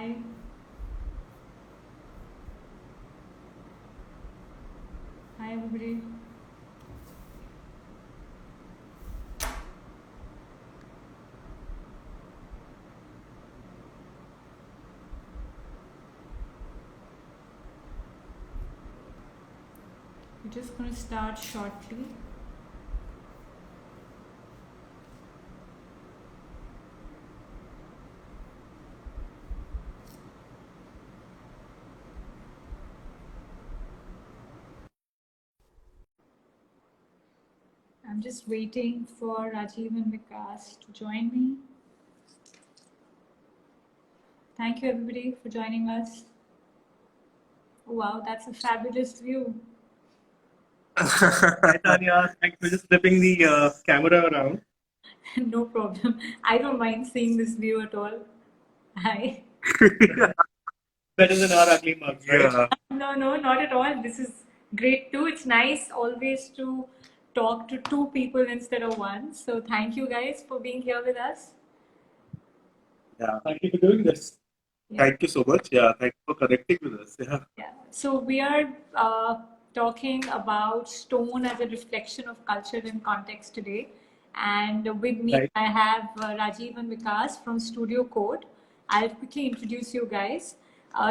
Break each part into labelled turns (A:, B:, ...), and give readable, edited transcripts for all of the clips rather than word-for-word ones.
A: Hi. Hi, everybody. We're just going to start shortly. I'm just waiting for Rajiv and Vikas to join me. Thank you, everybody, for joining us. Oh, wow, that's a fabulous view.
B: Hi, Tanya. Thanks for just flipping the camera around.
A: No problem. I don't mind seeing this view at all. Hi.
B: Better than our ugly mugs, right? Yeah.
A: No, no, not at all. This is great too. It's nice always to talk to two people instead of one. So thank you guys for being here with us.
B: Yeah. Thank you for doing this.
A: Yeah.
B: Thank you so much. Yeah. Thank you for connecting with us. Yeah.
A: Yeah. So we are talking about stone as a reflection of culture and context today. And with me,
B: Right.
A: I have Rajiv and Vikas from Studio Code. I'll quickly introduce you guys.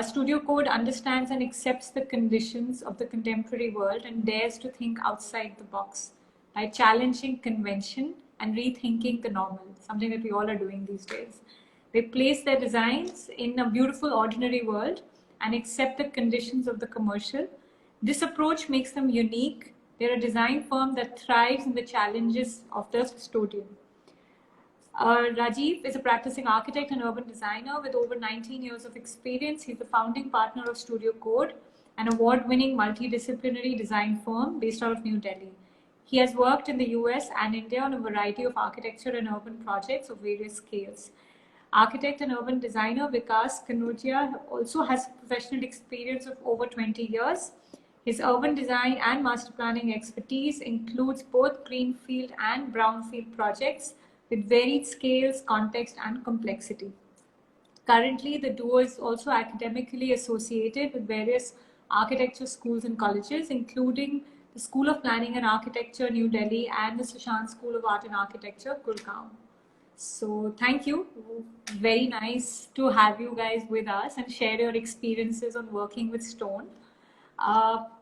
A: Studio Code understands and accepts the conditions of the contemporary world and dares to think outside the box by challenging convention and rethinking the normal, something that we all are doing these days. They place their designs in a beautiful, ordinary world and accept the conditions of the commercial. This approach makes them unique. They're a design firm that thrives in the challenges of the custodian. Rajiv is a practicing architect and urban designer with over 19 years of experience. He's the founding partner of Studio Code, an award winning multidisciplinary design firm based out of New Delhi. He has worked in the US and India on a variety of architecture and urban projects of various scales. Architect and urban designer Vikas Kanojia also has professional experience of over 20 years. His urban design and master planning expertise includes both greenfield and brownfield projects with varied scales, context, and complexity. Currently, the duo is also academically associated with various architecture schools and colleges, including the School of Planning and Architecture, New Delhi, and the Sushant School of Art and Architecture, Gurgaon. So, thank you. Very nice to have you guys with us and share your experiences on working with stone.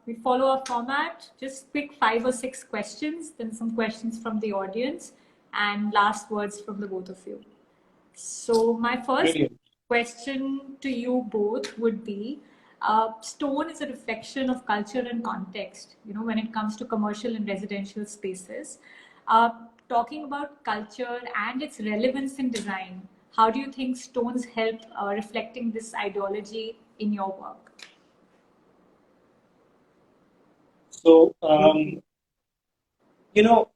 A: We follow our format, just quick 5 or 6 questions, then some questions from the audience, and last words from the both of you. So, my first
B: Brilliant.
A: question to you both would be stone is a reflection of culture and context, when it comes to commercial and residential spaces. Uh, Talking about culture and its relevance in design, how do you think stones help reflecting this ideology in your work?
B: So, you know,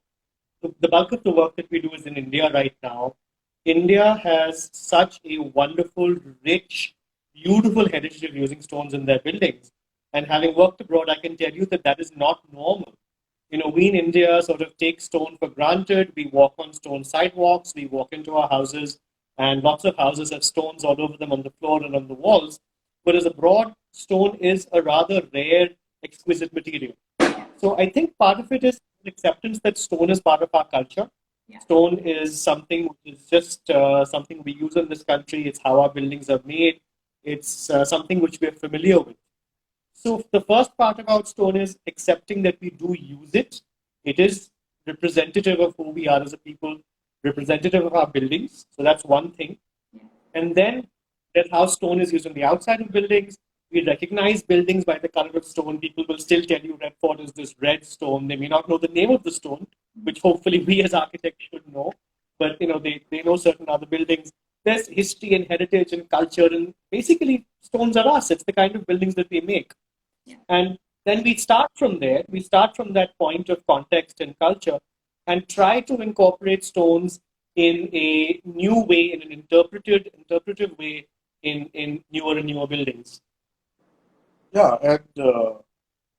B: the bulk of the work that we do is in India right now. India has such a wonderful, rich, beautiful heritage of using stones in their buildings. And having worked abroad, I can tell you that that is not normal. We in India sort of take stone for granted. We walk on stone sidewalks, we walk into our houses, and lots of houses have stones all over them on the floor and on the walls. Whereas abroad, stone is a rather rare, exquisite material. So I think part of it is acceptance that stone is part of our culture.
A: Yeah.
B: Stone is something which is just something we use in this country. It's how our buildings are made. It's something which we're familiar with. So the first part about stone is accepting that we do use it. It is representative of who we are as a people, representative of our buildings. So that's one thing. And then that's how stone is used on the outside of buildings. We recognize buildings by the color of stone. People will still tell you Red Fort is this red stone. They may not know the name of the stone, which hopefully we as architects should know. But they know certain other buildings. There's history and heritage and culture, and basically stones are us. It's the kind of buildings that we make. And then we start from there. We start from that point of context and culture and try to incorporate stones in a new way, in an interpretive way in newer and newer buildings.
C: Yeah, and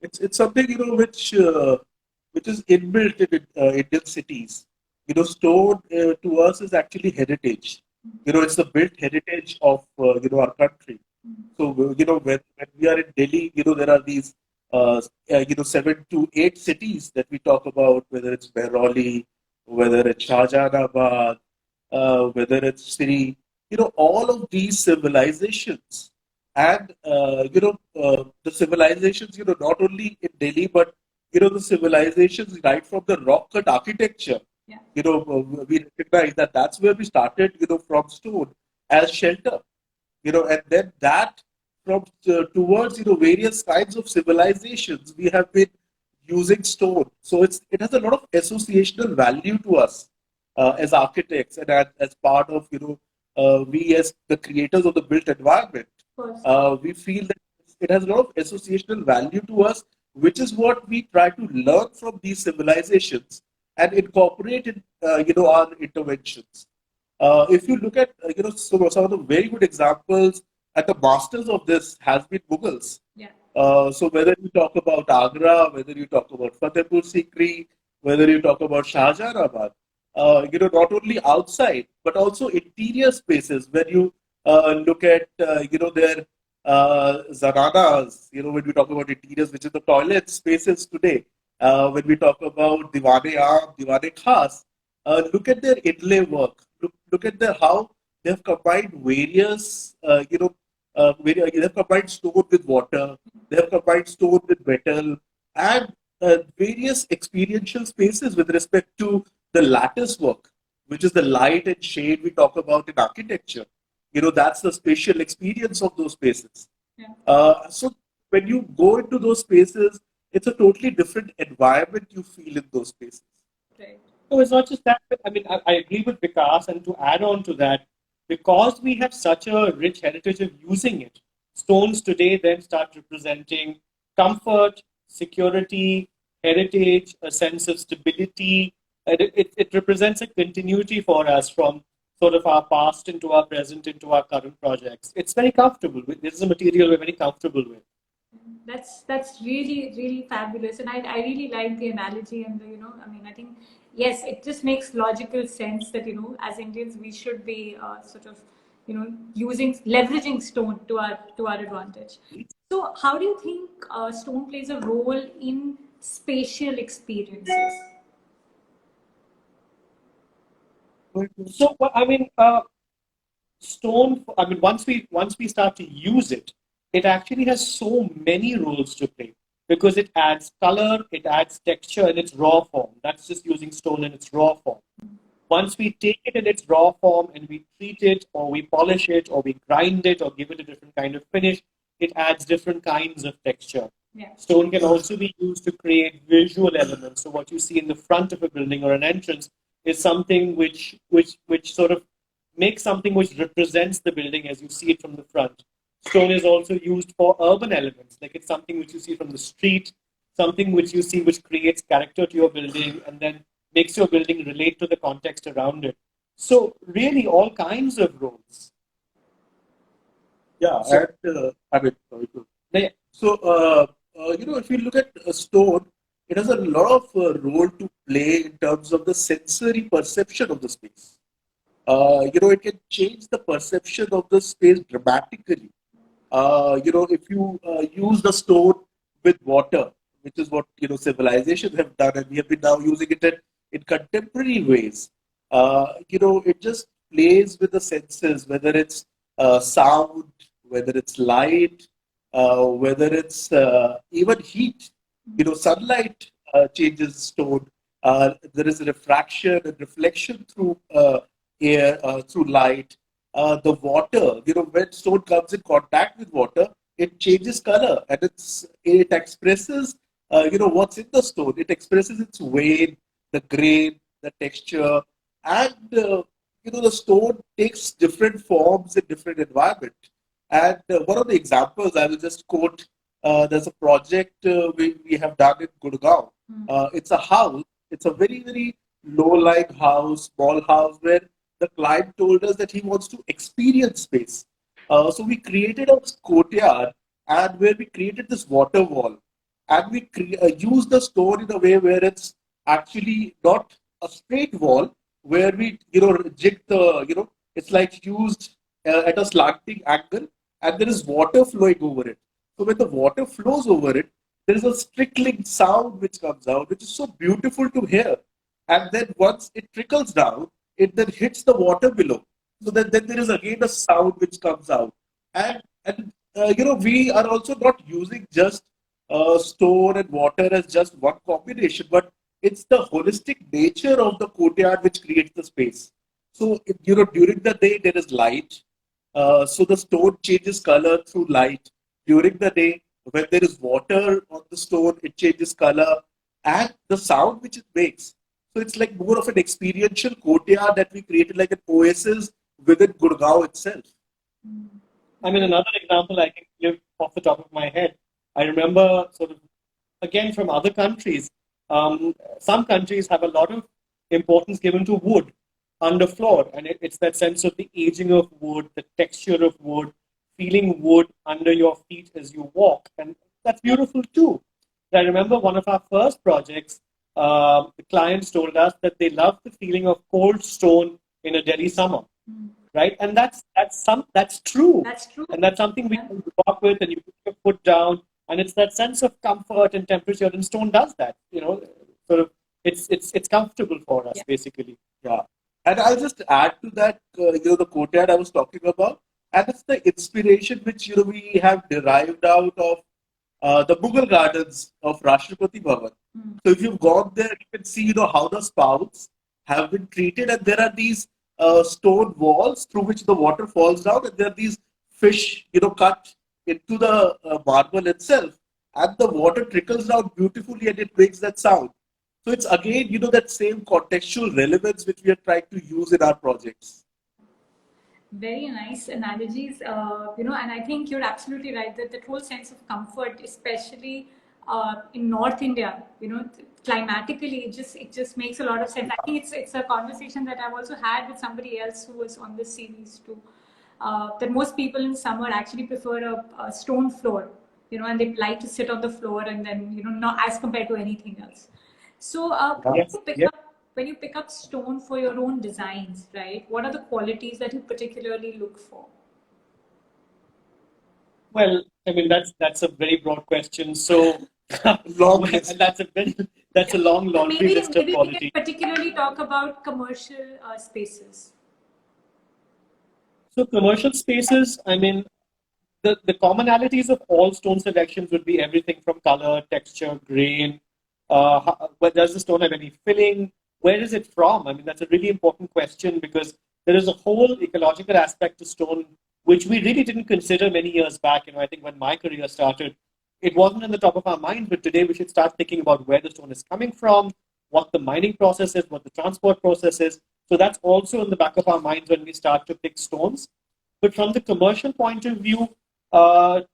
C: it's something which is inbuilt in Indian cities. Stone to us is actually heritage. It's the built heritage of our country. So when we are in Delhi, there are these 7 to 8 cities that we talk about, whether it's Mehrauli, whether it's Shahjahanabad, whether it's Sri, all of these civilizations, and the civilizations, not only in Delhi, but the civilizations right from the rock cut architecture.
A: Yeah.
C: We recognize that that's where we started, from stone as shelter, and then that from towards various kinds of civilizations we have been using stone. So it has a lot of associational value to us as architects, and as part of we as the creators of the built environment.
A: Of course.
C: We feel that it has a lot of associational value to us, which is what we try to learn from these civilizations and incorporate in our interventions. If you look at some of the very good examples, and the masters of this has been Mughals.
A: Yeah.
C: So whether you talk about Agra, whether you talk about Fatehpur Sikri, whether you talk about Shahjahanabad, not only outside but also interior spaces. When you look at their zananas, when we talk about interiors, which is the toilet spaces today. When we talk about Diwane Aam, Diwane Khas, look at their inlay work. Look at how they have combined various, they have combined stone with water, they have combined stone with metal, and various experiential spaces with respect to the lattice work, which is the light and shade we talk about in architecture. That's the spatial experience of those spaces.
A: Yeah.
C: So when you go into those spaces, it's a totally different environment you feel in those spaces.
A: Right.
B: So it's not just that, but I mean, I agree with Vikas, and to add on to that, because we have such a rich heritage of using it, stones today then start representing comfort, security, heritage, a sense of stability. And it represents a continuity for us from sort of our past into our present into our current projects. It's very comfortable. This is a material we're very comfortable with.
A: That's really fabulous, and I really like the analogy and the I mean I think yes, it just makes logical sense that as Indians we should be sort of using leveraging stone to our advantage. So how do you think stone plays a role in spatial experiences?
B: So, I mean, stone. I mean, once we start to use it, it actually has so many roles to play because it adds color, it adds texture in its raw form. That's just using stone in its raw form. Once we take it in its raw form and we treat it, or we polish it, or we grind it, or give it a different kind of finish, it adds different kinds of texture.
A: Yeah.
B: Stone can also be used to create visual elements. So what you see in the front of a building or an entrance is something which sort of makes something which represents the building as you see it from the front. Stone is also used for urban elements, like it's something which you see from the street, something which you see which creates character to your building and then makes your building relate to the context around it. So really all kinds of roles.
C: Yeah,
B: So,
C: and I mean, sorry to-
B: yeah.
C: so if you look at a stone, it has a lot of role to play in terms of the sensory perception of the space. It can change the perception of the space dramatically. If you use the stone with water, which is what civilizations have done, and we have been now using it in contemporary ways. It just plays with the senses, whether it's sound, whether it's light, whether it's even heat. Sunlight changes stone. There is refraction and reflection through air, through light. The water, when stone comes in contact with water, it changes color and it expresses, what's in the stone. It expresses its weight, the grain, the texture, and the stone takes different forms in different environment. And one of the examples I will just quote. There's a project we have done in Gurgaon. It's a house. It's a very low-lying house, small house where the client told us that he wants to experience space. So we created a courtyard and where we created this water wall, and we used the stone in a way where it's actually not a straight wall, where we jig the It's like used at a slanting angle, and there is water flowing over it. So when the water flows over it, there is a trickling sound which comes out, which is so beautiful to hear. And then once it trickles down, it then hits the water below. So then there is again a sound which comes out. And we are also not using just stone and water as just one combination, but it's the holistic nature of the courtyard which creates the space. So, during the day there is light. So the stone changes color through light. During the day, when there is water on the stone, it changes color and the sound which it makes. So it's like more of an experiential courtyard that we created, like an oasis within Gurgaon itself.
B: I mean, another example I can give off the top of my head. I remember sort of, again, from other countries, some countries have a lot of importance given to wood underfloor, and it's that sense of the aging of wood, the texture of wood, feeling wood under your feet as you walk, and that's beautiful too. I remember one of our first projects, the clients told us that they love the feeling of cold stone in a Delhi summer, right? And that's true.
A: That's true.
B: And that's something we can walk with, and you put your foot down, and it's that sense of comfort and temperature, and stone does that. Sort of it's comfortable for us, basically.
C: Yeah. And I'll just add to that, the courtyard I was talking about, and it's the inspiration which we have derived out of the Mughal gardens of Rashtrapati Bhavan. So if you've gone there, you can see how the spouts have been treated, and there are these stone walls through which the water falls down, and there are these fish, cut into the marble itself, and the water trickles down beautifully, and it makes that sound. So it's again, that same contextual relevance which we are trying to use in our projects.
A: Very nice analogies, and I think you're absolutely right that whole sense of comfort, especially in North India, climatically, it just makes a lot of sense. I think it's a conversation that I've also had with somebody else who was on this series too. That most people in summer actually prefer a stone floor, and they like to sit on the floor and then, not as compared to anything else. So when you pick up stone for your own designs, right? What are the qualities that you particularly look for?
B: Well, I mean that's a very broad question. So
C: long
B: and that's a long laundry list of qualities.
A: We can particularly talk about commercial spaces.
B: So commercial spaces, I mean, the commonalities of all stone selections would be everything from color, texture, grain. Does the stone have any filling? Where is it from? I mean, that's a really important question because there is a whole ecological aspect to stone which we really didn't consider many years back. I think when my career started, it wasn't in the top of our mind, but today we should start thinking about where the stone is coming from, what the mining process is, what the transport process is. So that's also in the back of our minds when we start to pick stones. But from the commercial point of view, 2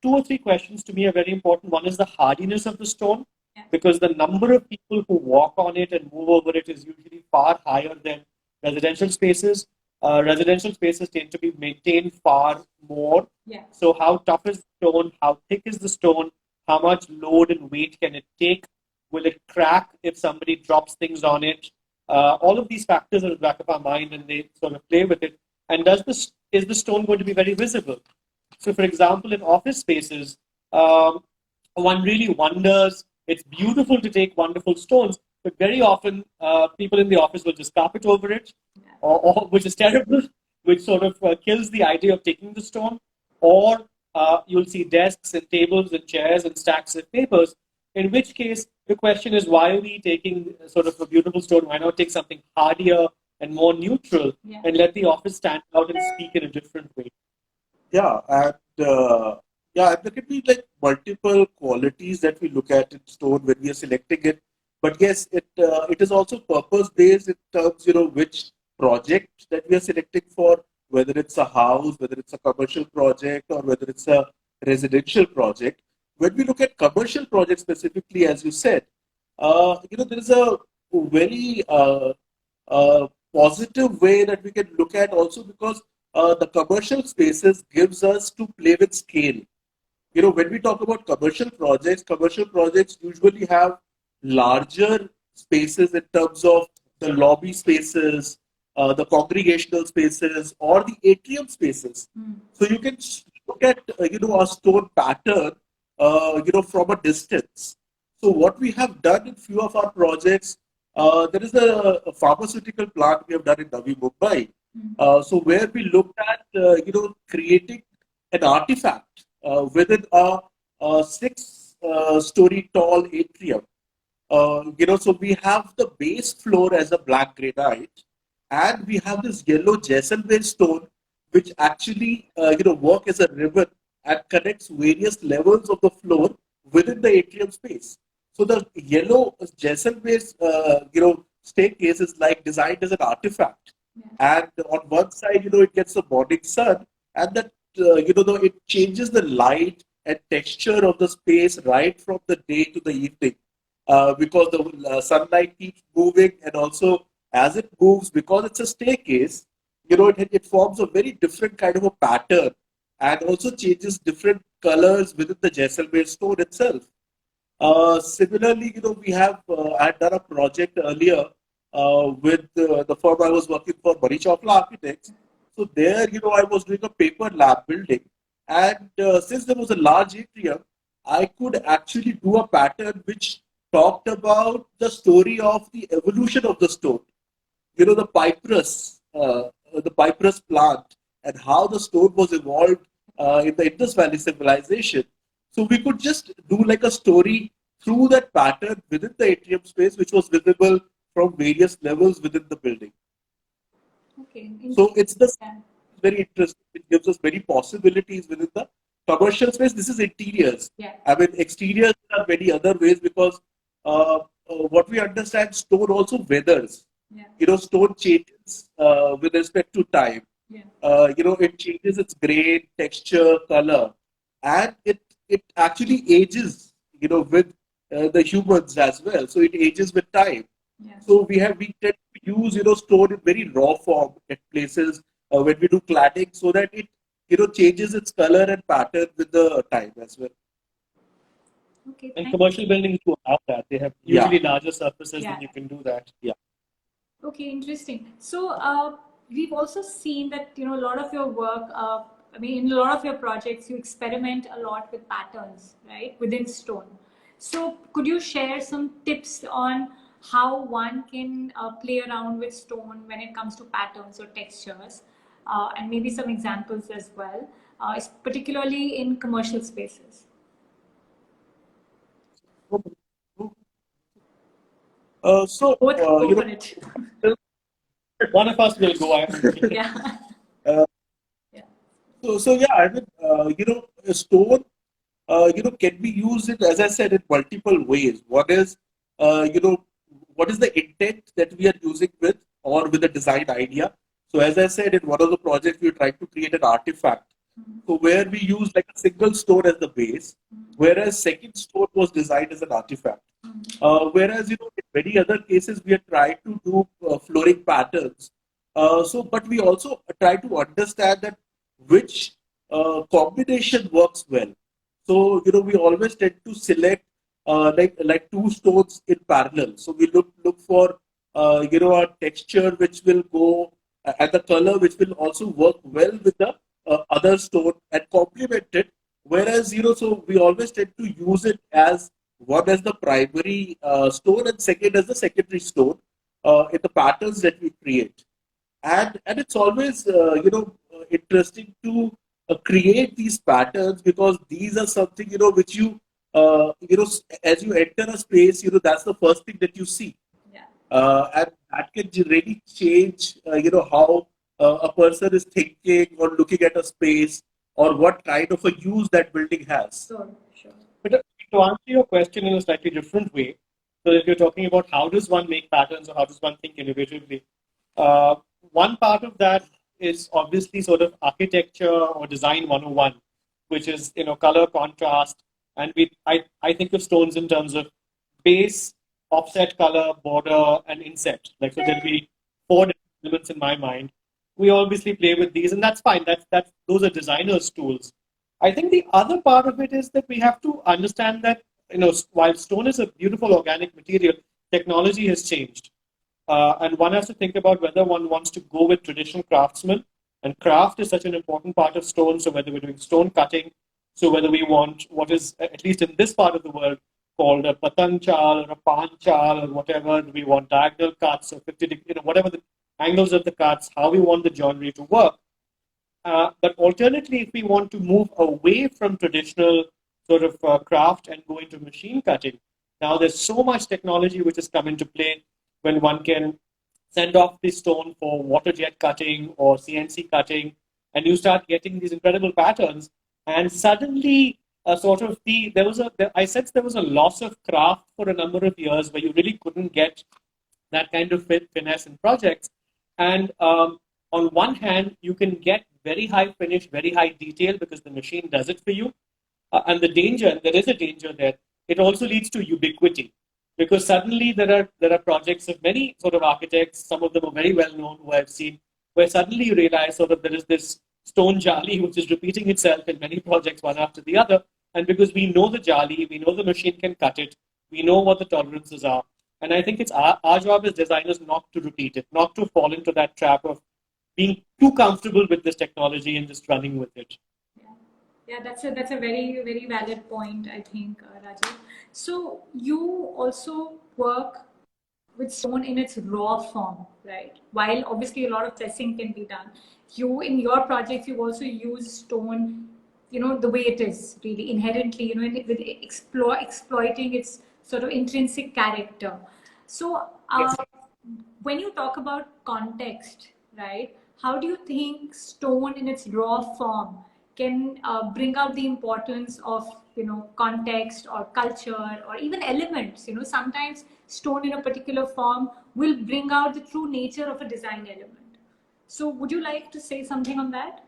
B: or 3 questions to me are very important. One is the hardiness of the stone, because the number of people who walk on it and move over it is usually far higher than residential spaces. Residential spaces tend to be maintained far more. So how tough is the stone? How thick is the stone? How much load and weight can it take? Will it crack if somebody drops things on it? All of these factors are in the back of our mind and they sort of play with it. And is the stone going to be very visible? So for example, in office spaces, one really wonders, it's beautiful to take wonderful stones, but very often people in the office will just carpet over it, or which is terrible, which sort of kills the idea of taking the stone. Or you'll see desks and tables and chairs and stacks of papers, in which case the question is, why are we taking sort of a beautiful stone? Why not take something hardier and more neutral and let the office stand out and speak in a different way?
C: And there can be like multiple qualities that we look at in stone when we are selecting it. But yes, it is also purpose based in terms, which project that we are selecting for, whether it's a house, whether it's a commercial project, or whether it's a residential project. When we look at commercial projects specifically, as you said, there is a very positive way that we can look at also, because the commercial spaces gives us to play with scale. When we talk about commercial projects usually have larger spaces in terms of the lobby spaces, the congregational spaces, or the atrium spaces. So you can look at a stone pattern from a distance. So what we have done in few of our projects, there is a pharmaceutical plant we have done in Navi Mumbai. So where we looked at creating an artifact within a six-story tall atrium. So we have the base floor as a black granite, and we have this yellow Jaisalmer stone, which actually work as a ribbon and connects various levels of the floor within the atrium space. So the yellow Jaisalmer staircase is like designed as an artifact, and on one side it gets the morning sun, and that it changes the light and texture of the space right from the day to the evening, because the sunlight keeps moving, and also as it moves, because it's a staircase, it forms a very different kind of a pattern, and also changes different colors within the Jaisalmer stone itself. Similarly, we have I had done a project earlier with the firm I was working for, Mari Chopla Architects. So there, I was doing a paper lab building, and since there was a large atrium, I could actually do a pattern which talked about the story of the evolution of the stone. The Cypress plant, and how the stone was evolved in the Indus Valley civilization. So we could just do like a story through that pattern within the atrium space, which was visible from various levels within the building.
A: Okay.
C: So it's very interesting. It gives us many possibilities within the commercial space. This is interiors.
A: Yeah.
C: I mean, exteriors are many other ways, because what we understand, stone also weathers.
A: Yeah.
C: Stone changes with respect to time.
A: Yeah.
C: It changes its grain, texture, color, and it actually ages. With the humans as well. So it ages with time.
A: Yeah.
C: So we tend to use stone in very raw form at places when we do cladding, so that it changes its color and pattern with the time as well.
A: Okay.
B: And commercial buildings do allow that. They have usually larger surfaces, and you can do that. Yeah.
A: Okay, interesting. So we've also seen that a lot of your work, in a lot of your projects, you experiment a lot with patterns, right, within stone. So could you share some tips on how one can play around with stone when it comes to patterns or textures, and maybe some examples as well, particularly in commercial spaces?
C: So
A: Both go for it.
B: One of us will go.
A: Yeah.
C: So yeah, I mean, a stone, can be used in, as I said, in multiple ways. One is, what is the intent that we are using with, or with a design idea. So as I said, in one of the projects, we tried to create an artifact. So where we used like a single stone as the base, whereas second stone was designed as an artifact. Whereas in many other cases, we are trying to do flooring patterns. But we also try to understand that which combination works well. So we always tend to select like two stones in parallel. So we look for a texture which will go, and the color which will also work well with the other stone and complement it. Whereas so we always tend to use it as one as the primary stone, and second as the secondary stone in the patterns that we create. And it's always interesting to create these patterns, because these are something which as you enter a space, that's the first thing that you see.
A: Yeah.
C: And that can really change how a person is thinking or looking at a space, or what kind of a use that building has.
A: Sure.
B: But to answer your question in a slightly different way, so if you're talking about how does one make patterns, or how does one think innovatively, one part of that is obviously sort of architecture or design 101, which is color contrast, and I think of stones in terms of base, offset color, border, and inset. Like, so there'll be 4 different elements in my mind. We obviously play with these, and that's fine. Those are designers' tools. I think the other part of it is that we have to understand that while stone is a beautiful organic material, technology has changed. and one has to think about whether one wants to go with traditional craftsmen. And craft is such an important part of stone. So whether we're doing stone cutting, so whether we want what is, at least in this part of the world, called a patang chal or a pan chal or whatever, we want diagonal cuts or 50 degree, whatever the angles of the cuts, how we want the joinery to work. But alternately, if we want to move away from traditional sort of craft and go into machine cutting, now there's so much technology which has come into play when one can send off the stone for water jet cutting or CNC cutting, and you start getting these incredible patterns. And suddenly, I sense there was a loss of craft for a number of years where you really couldn't get that kind of finesse in projects. And on one hand, you can get very high finish, very high detail because the machine does it for you. And there is a danger there. It also leads to ubiquity because suddenly there are projects of many sort of architects, some of them are very well known who I've seen, where suddenly you realize sort of there is this stone jali which is repeating itself in many projects one after the other. And because we know the jali, we know the machine can cut it, we know what the tolerances are. And I think it's our job as designers not to repeat it, not to fall into that trap of being too comfortable with this technology and just running with it.
A: Yeah, that's a very very valid point, I think, Rajiv. So you also work with stone in its raw form, right? While obviously a lot of pressing can be done, you in your projects you also use stone, the way it is really inherently, with exploiting its sort of intrinsic character. So
B: Yes.
A: when you talk about context, right? How do you think stone in its raw form can bring out the importance of context or culture or even elements? Sometimes stone in a particular form will bring out the true nature of a design element. So would you like to say something on that?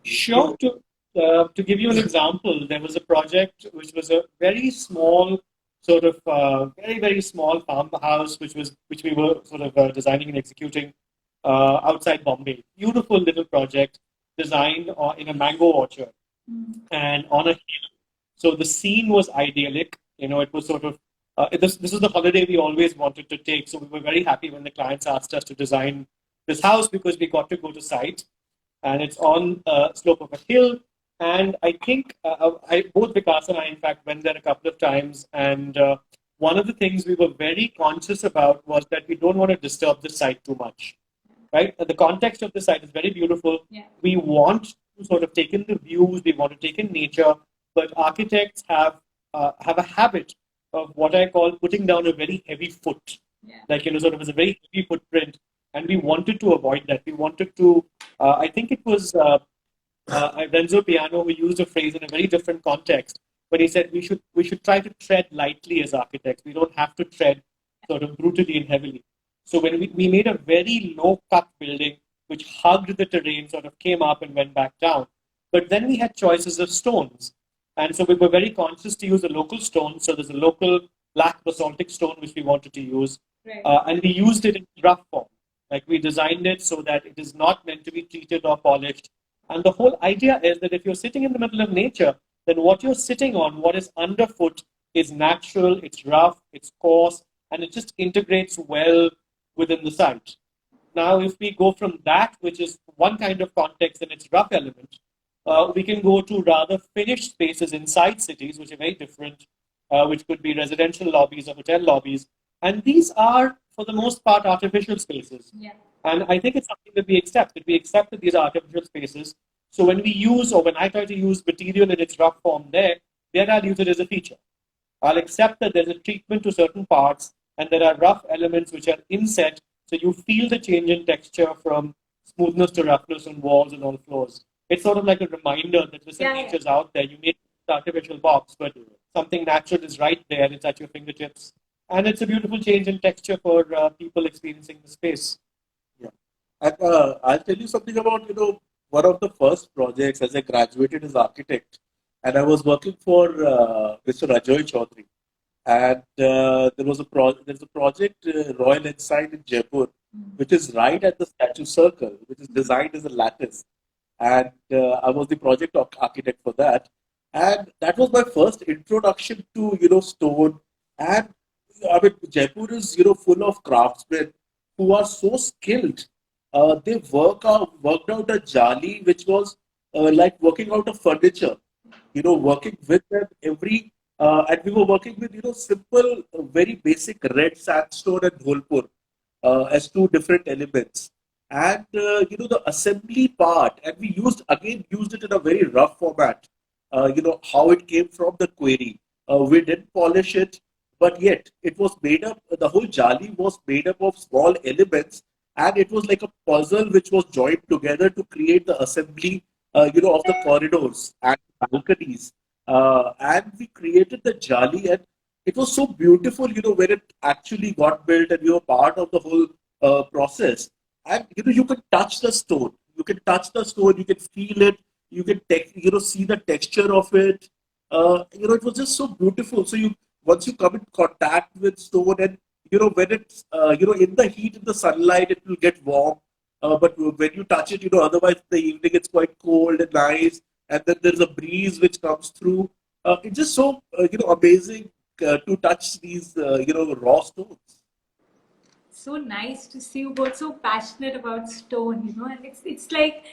B: Sure. To give you an example, there was a project which was a very small, sort of very very small farmhouse, which we were sort of designing and executing outside Bombay. Beautiful little project designed in a mango orchard and on a hill. So the scene was idyllic. It was sort of this is the holiday we always wanted to take. So we were very happy when the clients asked us to design this house because we got to go to site, and it's on a slope of a hill. And I think both Vikas and I, in fact, went there a couple of times. And one of the things we were very conscious about was that we don't want to disturb the site too much. Right? The context of the site is very beautiful.
A: Yeah.
B: We want to sort of take in the views, we want to take in nature, but architects have a habit of what I call putting down a very heavy foot.
A: Yeah.
B: Like, sort of as a very heavy footprint. And we wanted to avoid that. We wanted to, I think it was Renzo Piano who used a phrase in a very different context, but he said we should try to tread lightly as architects. We don't have to tread sort of brutally and heavily. So when we made a very low cut building which hugged the terrain, sort of came up and went back down. But then we had choices of stones. And so we were very conscious to use a local stone. So there's a local black basaltic stone which we wanted to use.
A: Right.
B: And we used it in rough form. Like we designed it so that it is not meant to be treated or polished. And the whole idea is that if you're sitting in the middle of nature, then what you're sitting on, what is underfoot, is natural, it's rough, it's coarse, and it just integrates well within the site. Now, if we go from that, which is one kind of context and its rough element, we can go to rather finished spaces inside cities, which are very different, which could be residential lobbies or hotel lobbies. And these are, for the most part, artificial spaces.
A: Yeah.
B: And I think it's something that we accept that these are artificial spaces. So when we use, or when I try to use material in its rough form there I'll use it as a feature. I'll accept that there's a treatment to certain parts and there are rough elements which are inset. So you feel the change in texture from smoothness to roughness on walls and on floors. It's sort of like a reminder that nature's out there. You make an artificial box, but something natural is right there. It's at your fingertips. And it's a beautiful change in texture for people experiencing the space.
C: Yeah. And I'll tell you something about, one of the first projects as I graduated as architect. And I was working for Mr. Rajoy Chaudhary. And there's a project, Royal Ensign in Jaipur, which is right at the statue circle, which is designed as a lattice. And I was the project architect for that. And that was my first introduction to, stone. And I mean, Jaipur is, full of craftsmen who are so skilled. They worked out a jali, which was like working out a furniture. Working with them and we were working with, simple, very basic red sandstone and Dholpur as two different elements. And, the assembly part, and we used it in a very rough format, how it came from the query. We didn't polish it, but yet it was made up, the whole jali was made up of small elements, and it was like a puzzle which was joined together to create the assembly, of the corridors and balconies. And we created the jali, and it was so beautiful, when it actually got built and you were part of the whole process. And you can touch the stone. You can touch the stone. You can feel it. You can see the texture of it. It was just so beautiful. So once you come in contact with stone, and when it's in the heat, in the sunlight, it will get warm. But when you touch it, otherwise in the evening it's quite cold and nice, and then there's a breeze which comes through. It's just so amazing to touch these raw stones.
A: So nice to see you both so passionate about stone, and it's like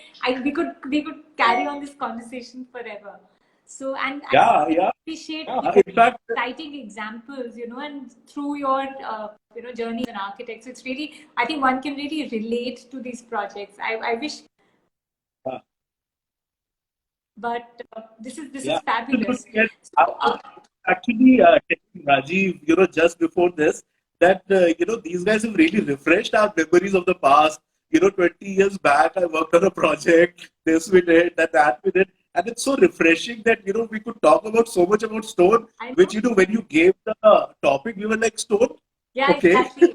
A: we could carry on this conversation forever. So and I
C: Yeah, yeah,
A: appreciate
C: yeah.
A: your
C: In fact,
A: exciting examples, and through your journey as an architect. So it's really, I think one can really relate to these projects. I wish,
C: uh,
A: but this is
C: yeah,
A: fabulous.
C: absolutely. And I
A: So
C: was actually telling Rajiv, just before this, that these guys have really refreshed our memories of the past. 20 years back, I worked on a project. This we did, that we did, and it's so refreshing that we could talk about so much about stone.
A: I
C: Which
A: know.
C: when you gave the topic, we were like stone.
A: Yeah,
C: Okay.
A: exactly.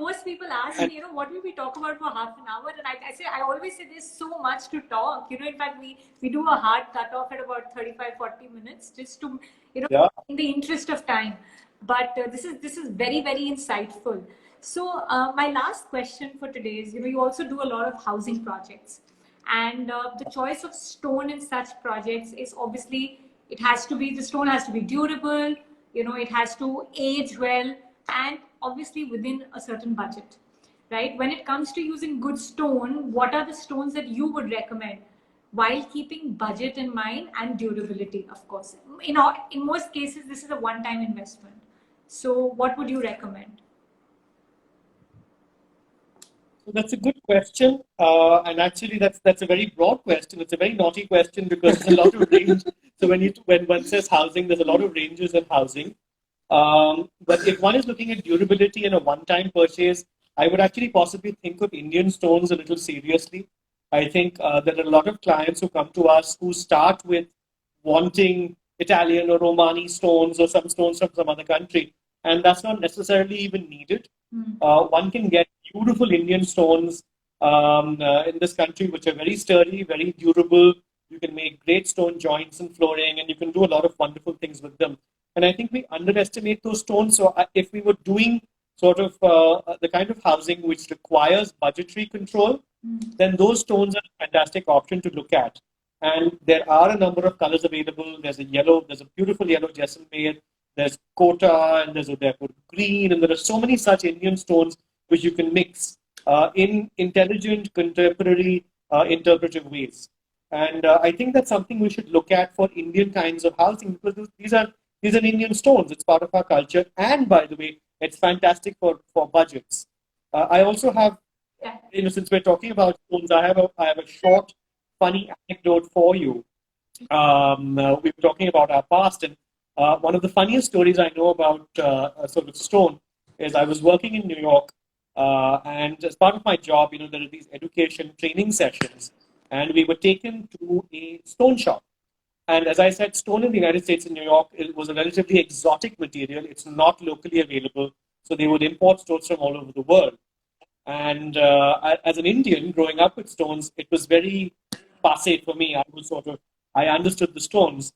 A: Most people ask
B: And
A: me, what will we talk about for half an hour? And I always say there's so much to talk. In fact, we do a hard cutoff at about 35, 40 minutes just to,
C: Yeah.
A: in the interest of time. But this is very, very insightful. So my last question for today is, you also do a lot of housing projects. And the choice of stone in such projects is obviously, the stone has to be durable, it has to age well, and obviously within a certain budget, right? When it comes to using good stone, what are the stones that you would recommend while keeping budget in mind and durability, of course? In most cases, this is a one-time investment. So what would you recommend?
B: So that's a good question, and actually that's a very broad question. It's a very naughty question because there's a lot of range. So when one says housing, there's a lot of ranges in housing. But if one is looking at durability and a one-time purchase, I would actually possibly think of Indian stones a little seriously. I think there are a lot of clients who come to us who start with wanting Italian or Romani stones or some stones from some other country, and that's not necessarily even needed. One can get beautiful Indian stones in this country, which are very sturdy, very durable. You can make great stone joints and flooring, and you can do a lot of wonderful things with them. And I think we underestimate those stones. So if we were doing sort of the kind of housing which requires budgetary control, then those stones are a fantastic option to look at. And there are a number of colors available. There's a beautiful yellow Jaisalmer, there's Kota, and there's Udaipur green, and there are so many such Indian stones which you can mix in intelligent, contemporary, interpretive ways. And I think that's something we should look at for Indian kinds of housing because these are Indian stones. It's part of our culture, and by the way, it's fantastic for budgets. I also have,
A: Yeah.
B: since we're talking about stones, I have a short, funny anecdote for you. We were talking about our past, and one of the funniest stories I know about sort of stone is I was working in New York, and as part of my job, there are these education training sessions, and we were taken to a stone shop. And as I said, stone in the United States in New York was a relatively exotic material. It's not locally available, so they would import stones from all over the world. And as an Indian growing up with stones, it was very passe for me. I understood the stones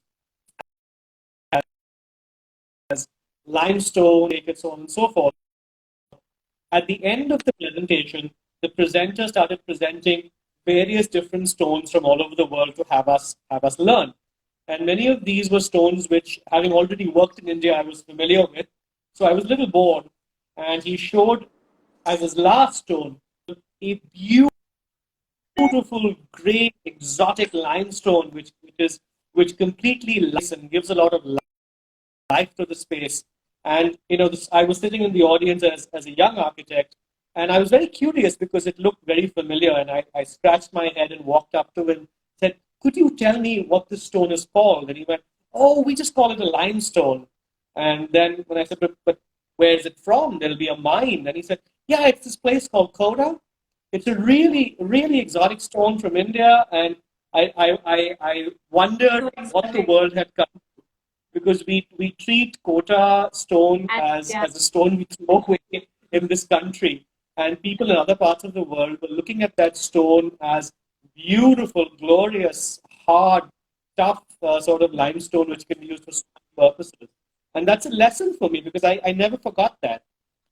B: as limestone, and so on and so forth. At the end of the presentation, the presenter started presenting various different stones from all over the world to have us learn. And many of these were stones which, having already worked in India, I was familiar with. So I was a little bored, and he showed as his last stone a beautiful, great, exotic limestone, which completely lights and gives a lot of life to the space. And I was sitting in the audience as a young architect, and I was very curious because it looked very familiar. And I scratched my head and walked up to him and said, "Could you tell me what this stone is called?" And he went, "Oh, we just call it a limestone." And then when I said, "But where is it from? There'll be a mine." And he said, "Yeah, it's this place called Koda. It's a really, really exotic stone from India." And I wondered what the world had come, because we treat Kota stone as a stone we throw away in this country. And people in other parts of the world were looking at that stone as beautiful, glorious, hard, tough sort of limestone which can be used for so many purposes. And that's a lesson for me because I never forgot that.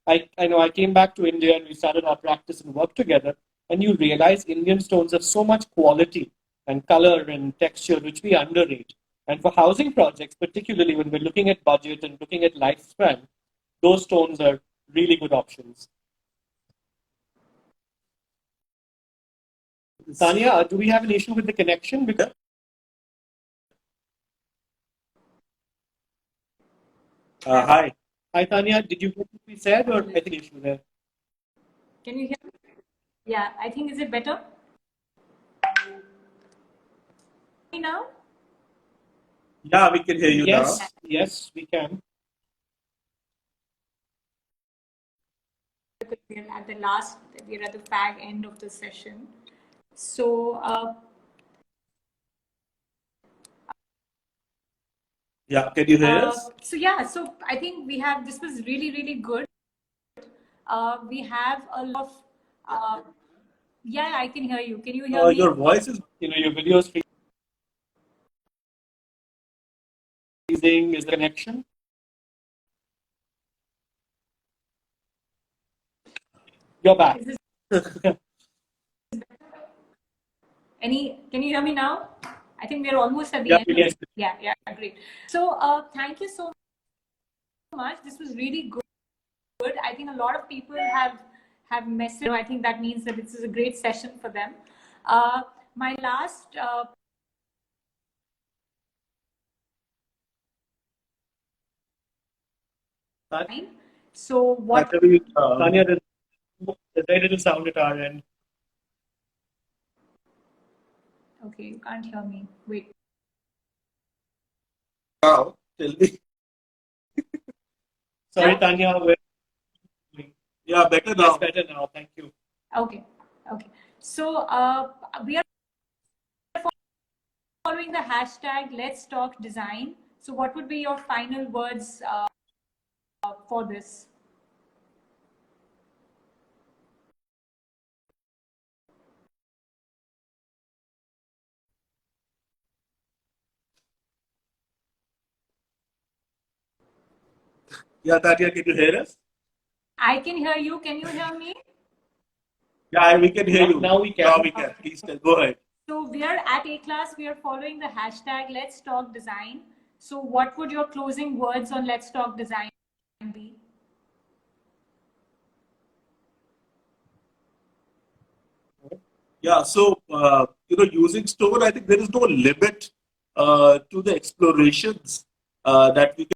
B: I know I came back to India and we started our practice and work together, and you realize Indian stones have so much quality and color and texture which we underrate. And for housing projects, particularly when we're looking at budget and looking at lifespan, those stones are really good options. Tanya, do we have an issue with the connection? Because
C: Hi.
B: Hi, Tanya. Did you get what we said, or I think issue there?
A: Can you hear me? Yeah, I think, is it better now?
C: Yeah, we can hear you now.
B: Yes, we can.
A: We're at we're at the fag end of the session. So,
C: Yeah, can you hear us?
A: so I think this was really, really good. We have a lot of, yeah, I can hear you. Can you hear me?
C: Your voice is.
B: Your video is freezing. Is the connection? You're back.
A: Can you hear me now? I think we're almost at the
B: Yeah,
A: end.
B: yes.
A: Yeah, great. So, thank you so much. This was really good. I think a lot of people have messaged. I think that means that this is a great session for them. My last so what?
B: Tanya, there's very little sound at our end.
A: Okay, you can't hear me. Wait.
C: Now, tell me.
B: Sorry, Tanya.
C: Yeah, better now.
B: Yes, better now. Thank you.
A: Okay. So we are following the hashtag Let's Talk Design. So what would be your final words for this?
C: Yeah, Tanya, can you hear us?
A: I can hear you. Can you hear me?
C: Yeah, we can hear you.
B: Now we can.
C: Now we can. Please go ahead.
A: So we are at A class. We are following the hashtag Let's Talk Design. So what would your closing words on Let's Talk Design be?
C: Yeah, so using stone, I think there is no limit to the explorations that we can.